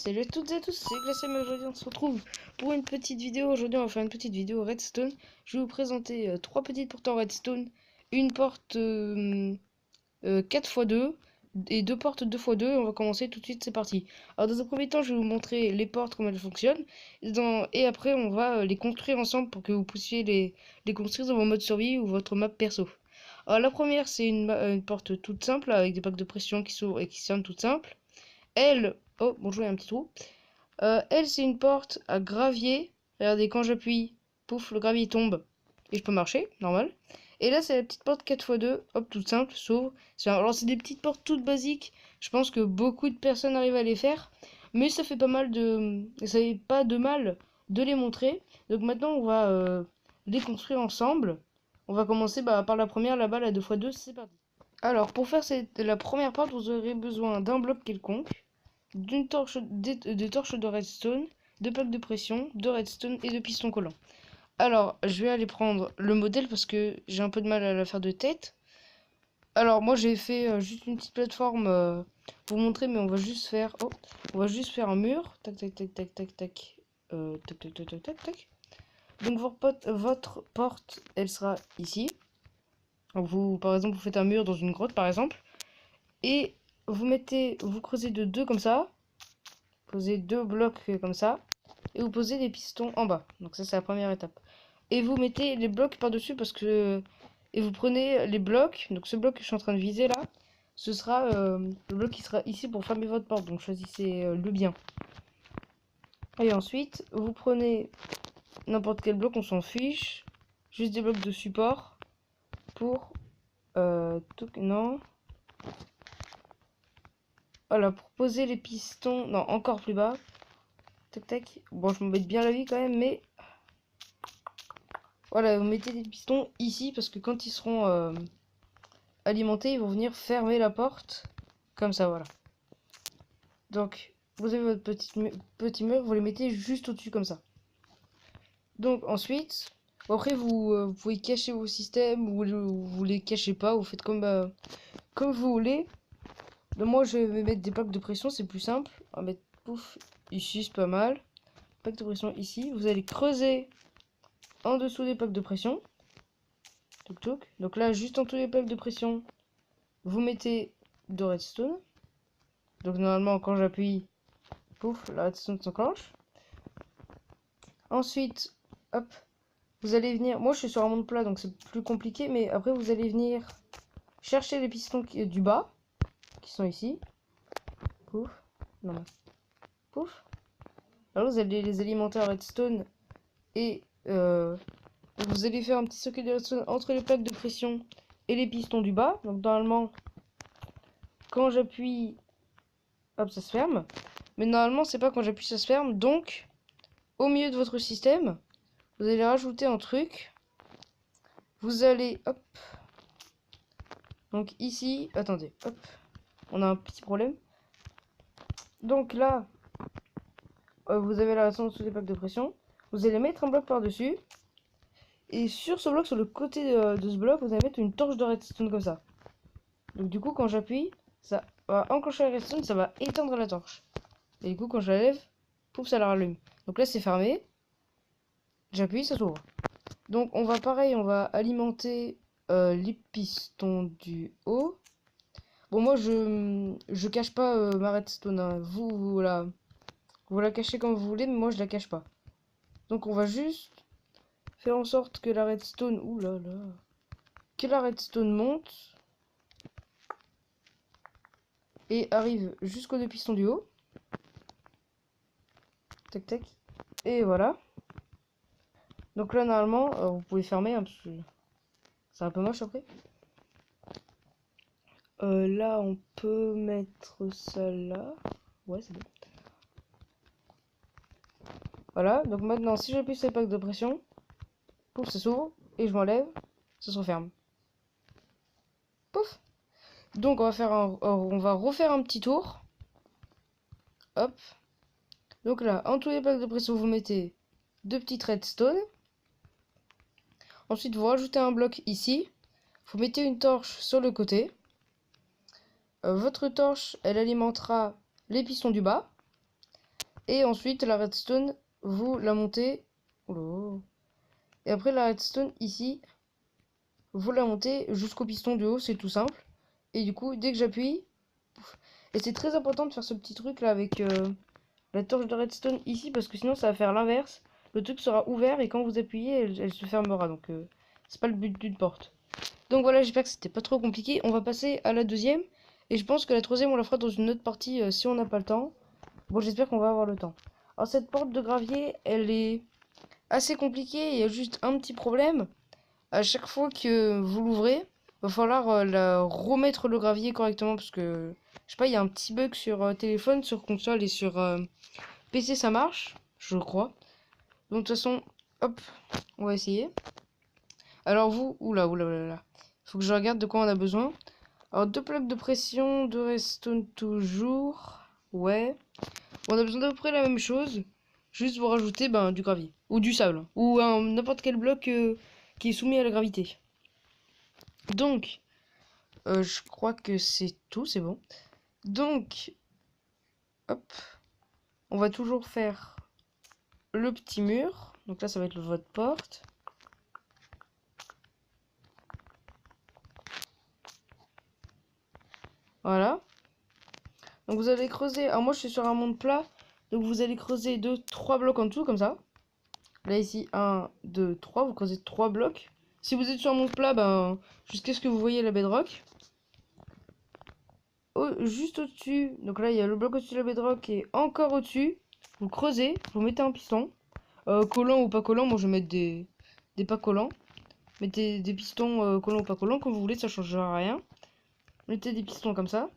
salut à toutes et à tous, c'est Glaciam et aujourd'hui on se retrouve pour une petite vidéo. Aujourd'hui on va faire une petite vidéo redstone. Je vais vous présenter trois petites portes en redstone, une porte 4x2 et deux portes 2x2. On va commencer tout de suite, c'est parti. Alors dans un premier temps je vais vous montrer les portes, comment elles fonctionnent, et après on va les construire ensemble pour que vous puissiez les construire dans vos modes survie ou votre map perso. Alors la première c'est une porte toute simple avec des plaques de pression qui s'ouvrent et qui sont toutes simples. Elle, oh bonjour, il y a un petit trou. Elle, c'est une porte à gravier. Regardez, quand j'appuie, pouf, le gravier tombe et je peux marcher, normal. Et là, c'est la petite porte 4x2, hop, toute simple, s'ouvre. Alors, c'est des petites portes toutes basiques. Je pense que beaucoup de personnes arrivent à les faire, mais ça fait pas mal de, ça fait pas de mal de les montrer. Donc maintenant, on va les construire ensemble. On va commencer par la première là-bas, la 2x2, c'est parti. Alors, pour faire la première porte, vous aurez besoin d'un bloc quelconque, d'une torche, de torches de redstone, de plaques de pression, de redstone et de pistons collants. Alors, je vais aller prendre le modèle parce que j'ai un peu de mal à la faire de tête. Alors, moi j'ai fait juste une petite plateforme pour montrer, mais on va juste faire, on va juste faire un mur. Tac, tac, tac, tac, tac, tac. Tac, tac, tac, tac, tac, tac. Donc, votre porte, elle sera ici. Donc vous, par exemple, vous faites un mur dans une grotte, par exemple. Et vous creusez de deux comme ça. Posez deux blocs comme ça. Et vous posez des pistons en bas. Donc ça, c'est la première étape. Et vous mettez les blocs par-dessus parce que... Et vous prenez les blocs. Donc ce bloc que je suis en train de viser là, ce sera le bloc qui sera ici pour fermer votre porte. Donc choisissez le bien. Et ensuite, vous prenez n'importe quel bloc, on s'en fiche. Juste des blocs de support pour... non. Voilà, pour poser les pistons... Non, encore plus bas. Tac, tac. Bon, je m'embête bien la vie quand même, mais... Voilà, vous mettez des pistons ici, parce que quand ils seront alimentés, ils vont venir fermer la porte. Comme ça, voilà. Donc, vous avez votre petit mur, vous les mettez juste au-dessus, comme ça. Donc, ensuite... Bon, après, vous pouvez cacher vos systèmes, ou vous les cachez pas, vous faites comme vous voulez. Donc, moi, je vais mettre des plaques de pression, c'est plus simple. On va mettre, pouf, ici, c'est pas mal. Plaque de pression ici. Vous allez creuser en dessous des plaques de pression. Toc toc. Donc là, juste en dessous des plaques de pression, vous mettez de redstone. Donc normalement, quand j'appuie, pouf, la redstone s'enclenche. Ensuite, hop, vous allez venir... Moi, je suis sur un monde plat, donc c'est plus compliqué. Mais après, vous allez venir chercher les pistons du bas, qui sont ici. Pouf. Non, mais... Pouf. Alors, vous allez les alimenter en redstone. Et vous allez faire un petit circuit de redstone entre les plaques de pression et les pistons du bas. Donc normalement, quand j'appuie, hop, ça se ferme. Mais normalement, c'est pas quand j'appuie, ça se ferme. Donc, au milieu de votre système, vous allez rajouter un truc. Vous allez, hop. Donc ici, attendez, hop. On a un petit problème. Donc là, vous avez la redstone sous les plaques de pression. Vous allez mettre un bloc par-dessus. Et sur ce bloc, sur le côté de ce bloc, vous allez mettre une torche de redstone comme ça. Donc du coup, quand j'appuie, ça va enclencher la redstone, ça va éteindre la torche. Et du coup, quand je la lève, pouf, ça la rallume. Donc là, c'est fermé. J'appuie, ça s'ouvre. Donc on va pareil, on va alimenter les pistons du haut. Bon, moi, je cache pas ma redstone. Hein. Vous la cachez comme vous voulez, mais moi, je la cache pas. Donc on va juste faire en sorte que la redstone... Ouh là là... Que la redstone monte. Et arrive jusqu'aux deux pistons du haut. Tac tac. Et voilà. Donc là normalement vous pouvez fermer hein, parce que c'est un peu moche après. Là on peut mettre ça là. Ouais c'est bon. Voilà. Donc maintenant si j'appuie sur les plaques de pression, pouf ça s'ouvre et je m'enlève, ça se referme. Pouf. Donc on va refaire un petit tour. Hop. Donc là, en tous les plaques de pression, vous mettez deux petites redstone. Ensuite, vous rajoutez un bloc ici. Vous mettez une torche sur le côté. Votre torche, elle alimentera les pistons du bas. Et ensuite, la redstone, vous la montez. Oula. Et après, la redstone, ici, vous la montez jusqu'au piston du haut, c'est tout simple. Et du coup, dès que j'appuie, pouf. Et c'est très important de faire ce petit truc là avec la torche de redstone ici, parce que sinon ça va faire l'inverse. Le truc sera ouvert et quand vous appuyez, elle se fermera. Donc c'est pas le but d'une porte. Donc voilà, j'espère que c'était pas trop compliqué. On va passer à la deuxième. Et je pense que la troisième, on la fera dans une autre partie si on n'a pas le temps. Bon, j'espère qu'on va avoir le temps. Alors cette porte de gravier, elle est assez compliquée. Il y a juste un petit problème. À chaque fois que vous l'ouvrez, va falloir remettre le gravier correctement parce que je sais pas, il y a un petit bug sur téléphone, sur console et sur PC ça marche, je crois. Donc de toute façon, hop, on va essayer. Alors vous, oula, oula, oula, oula. Faut que je regarde de quoi on a besoin. Alors deux plaques de pression, deux redstone toujours. Ouais. Bon, on a besoin d'à peu près la même chose. Juste pour rajouter du gravier. Ou du sable. Ou n'importe quel bloc qui est soumis à la gravité. Donc, je crois que c'est tout, c'est bon. Donc, hop, on va toujours faire le petit mur. Donc là, ça va être votre porte. Voilà. Donc vous allez creuser. Alors moi, je suis sur un monde plat. Donc vous allez creuser 2-3 blocs en dessous, comme ça. Là, ici, 1, 2, 3. Vous creusez 3 blocs. Si vous êtes sur un monde plat, jusqu'à ce que vous voyez la bedrock. Juste au-dessus. Donc là, il y a le bloc au-dessus de la bedrock et encore au-dessus. Vous creusez. Vous mettez un piston. Collant ou pas collant. Moi, je vais mettre des pas collants. Mettez des pistons collants ou pas collants, comme vous voulez, ça changera rien. Mettez des pistons comme ça.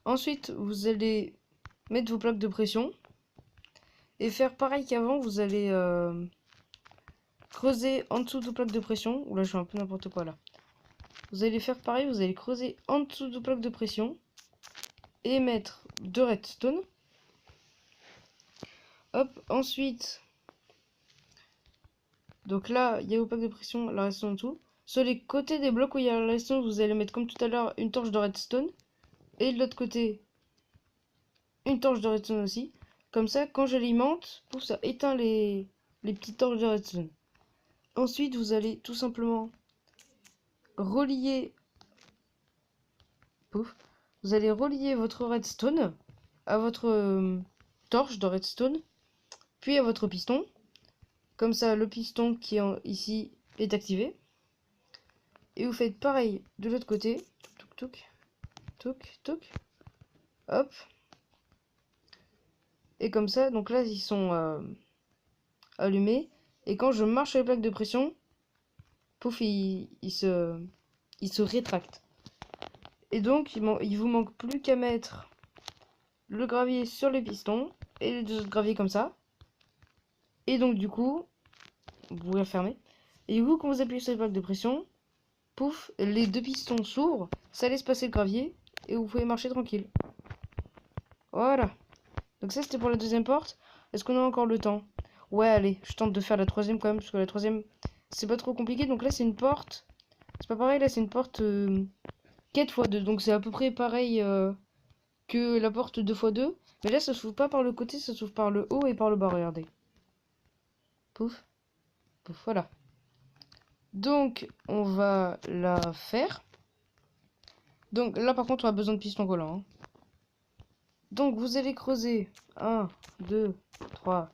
Ensuite, vous allez mettre vos plaques de pression. Et faire pareil qu'avant, vous allez creuser en dessous de vos plaques de pression. Oula, je fais un peu n'importe quoi là. Vous allez faire pareil, vous allez creuser en dessous de vos plaques de pression. Et mettre 2 redstone. Hop, ensuite... Donc là, il y a vos plaques de pression, la redstone en dessous. Sur les côtés des blocs où il y a la redstone, vous allez mettre comme tout à l'heure une torche de redstone. Et de l'autre côté, une torche de redstone aussi. Comme ça, quand j'alimente, pour ça éteint les petites torches de redstone. Ensuite, vous allez tout simplement relier... Pouf. Vous allez relier votre redstone à votre torche de redstone, puis à votre piston. Comme ça, le piston qui est ici est activé. Et vous faites pareil de l'autre côté. Touc, touc, touc, touc. Hop. Et comme ça, donc là, ils sont allumés. Et quand je marche sur les plaques de pression, pouf, il se rétracte. Et donc, il vous manque plus qu'à mettre le gravier sur les pistons et les deux autres graviers comme ça. Et donc, du coup, vous pouvez refermer. Et du coup, quand vous appuyez sur les plaques de pression, pouf, les deux pistons s'ouvrent, ça laisse passer le gravier et vous pouvez marcher tranquille. Voilà. Donc ça, c'était pour la deuxième porte. Est-ce qu'on a encore le temps? Ouais, allez, je tente de faire la troisième quand même, parce que la troisième, c'est pas trop compliqué. Donc là, c'est une porte. C'est pas pareil, là, c'est une porte 4x2. Donc c'est à peu près pareil que la porte 2x2. Mais là, ça s'ouvre pas par le côté, ça s'ouvre par le haut et par le bas, regardez. Pouf. Pouf, voilà. Donc, on va la faire. Donc là, par contre, on a besoin de pistons collants. Hein. Donc, vous allez creuser 1, 2, 3,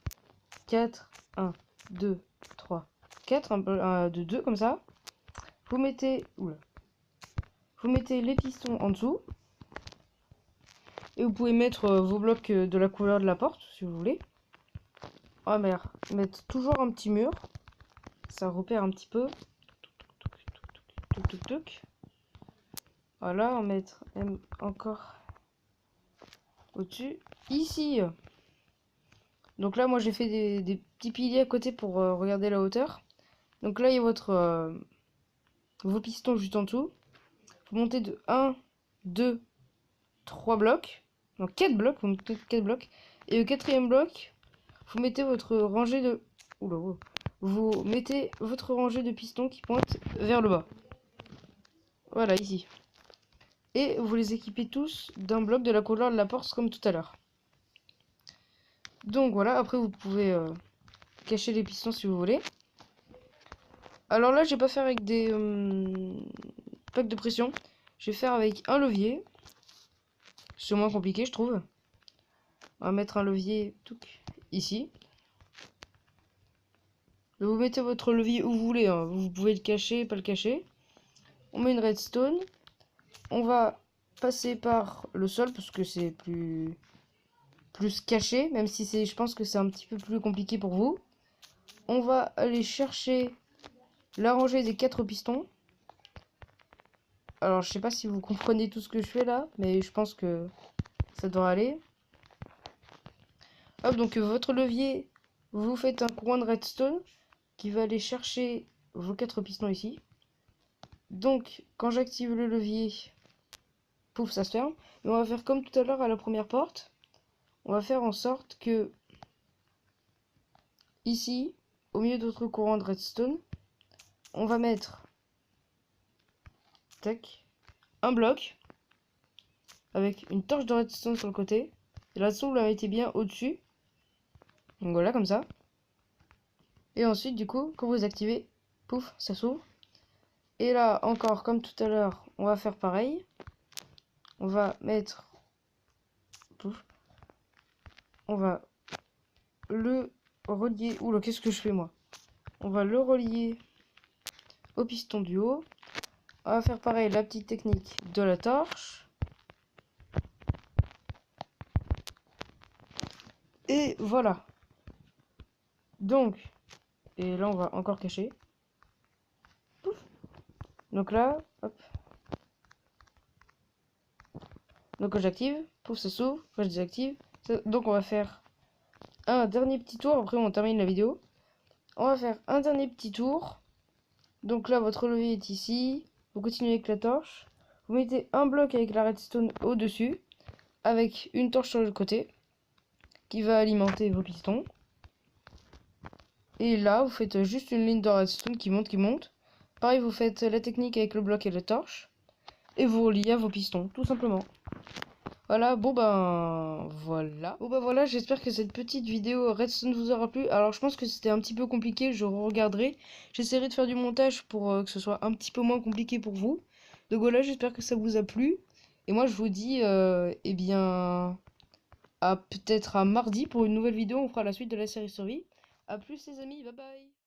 4, 1, 2, 3, 4, 1, 2, 2, comme ça. Vous mettez, oula, vous mettez les pistons en dessous. Et vous pouvez mettre vos blocs de la couleur de la porte, si vous voulez. Ah merde, mettre toujours un petit mur. Ça repère un petit peu. Touc, touc, touc. Voilà, on va mettre encore au-dessus. Ici. Donc là, moi, j'ai fait des petits piliers à côté pour regarder la hauteur. Donc là, il y a vos pistons juste en dessous. Vous montez de 1, 2, 3 blocs. Donc 4 blocs, vous mettez 4 blocs. Et le quatrième bloc, vous mettez votre rangée de... Oula, oula. Vous mettez votre rangée de pistons qui pointent vers le bas. Voilà, ici. Et vous les équipez tous d'un bloc de la couleur de la porte comme tout à l'heure. Donc voilà, après vous pouvez cacher les pistons si vous voulez. Alors là, je vais pas faire avec des plaques de pression. Je vais faire avec un levier. C'est moins compliqué, je trouve. On va mettre un levier ici. Vous mettez votre levier où vous voulez, hein. Vous pouvez le cacher, pas le cacher. On met une redstone. On va passer par le sol parce que c'est plus caché, même si je pense que c'est un petit peu plus compliqué pour vous. On va aller chercher la rangée des 4 pistons. Alors je sais pas si vous comprenez tout ce que je fais là, mais je pense que ça doit aller. Hop, donc votre levier, vous faites un courant de redstone qui va aller chercher vos 4 pistons ici. Donc quand j'active le levier, pouf, ça se ferme. Et on va faire comme tout à l'heure à la première porte. On va faire en sorte que ici, au milieu de notre courant de redstone, on va mettre tac, un bloc avec une torche de redstone sur le côté. Et la redstone, vous la mettez bien au-dessus. Donc voilà, comme ça. Et ensuite, du coup, quand vous activez, pouf, ça s'ouvre. Et là, encore comme tout à l'heure, on va faire pareil. On va mettre, pouf, on va le relier. Oula, qu'est-ce que je fais moi? On va le relier au piston du haut. On va faire pareil, la petite technique de la torche. Et voilà. Donc, et là on va encore cacher. Pouf. Donc là, hop. Donc quand j'active, pouf, ça s'ouvre. Quand je désactive, donc on va faire un dernier petit tour. Après on termine la vidéo. On va faire un dernier petit tour. Donc là votre levier est ici. Vous continuez avec la torche. Vous mettez un bloc avec la redstone au-dessus. Avec une torche sur le côté. Qui va alimenter vos pistons. Et là, vous faites juste une ligne de redstone qui monte, qui monte. Pareil, vous faites la technique avec le bloc et la torche. Et vous reliez à vos pistons, tout simplement. Voilà, bon ben voilà. Bon ben voilà, j'espère que cette petite vidéo redstone vous aura plu. Alors je pense que c'était un petit peu compliqué, je regarderai. J'essaierai de faire du montage pour que ce soit un petit peu moins compliqué pour vous. Donc voilà, j'espère que ça vous a plu. Et moi je vous dis, eh bien, à peut-être à mardi pour une nouvelle vidéo. On fera la suite de la série survie. A plus les amis, bye bye.